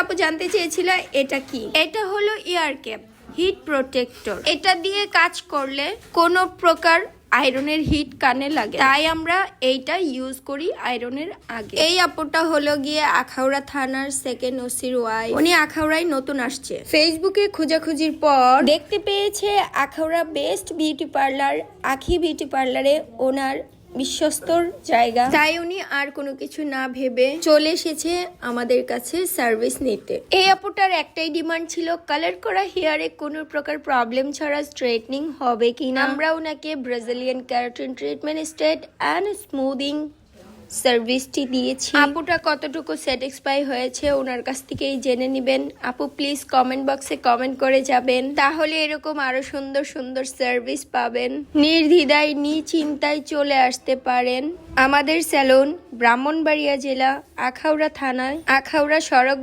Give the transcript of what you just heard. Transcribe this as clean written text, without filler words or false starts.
আপু জানতে চেয়েছিল এটা কি। এটা হলো ইয়ার ক্যাপ, হিট প্রোটেক্টর। এটা দিয়ে কাজ করলে কোনো প্রকার আয়রনের হিট কানে লাগে, তাই আমরা এইটা ইউজ করি আয়রনের আগে। এই আপুটা হলো গিয়ে আখাউড়া থানার সেকেন্ড ওসির ওয়াইফ। উনি আখাউড়ায় নতুন আসছে, ফেসবুকে খোঁজাখুঁজির পর দেখতে পেয়েছে আখাউড়া বেস্ট বিউটি পার্লার আখি বিউটি পার্লারে ওনার বিশ্বস্তর জায়গা, তাই উনি আর কোনো কিছু না ভেবে চলে এসেছে আমাদের কাছে সার্ভিস নিতে। এই আপুটার একটাই ডিমান্ড ছিল কালার করা হেয়ারে কোনো প্রকার প্রবলেম ছাড়া স্ট্রেটনিং হবে কিনা। আমরা ওনাকে Brazilian keratin treatment straight and smoothing সার্ভিসটি দিয়েছি। আপুটা কতটুকু স্যাটিসফাই হয়েছে ওনার কাছ থেকেই জেনে নেবেন। আপু প্লিজ কমেন্ট বক্সে কমেন্ট করে যাবেন, তাহলে এরকম আরো সুন্দর সুন্দর সার্ভিস পাবেন। নির্দ্বিধায় নিশ্চিন্তায় চলে আসতে পারেন আমাদের স্যালুন ব্রাহ্মণবাড়িয়া জেলা আখাউড়া থানায়, আখাউড়া সড়ক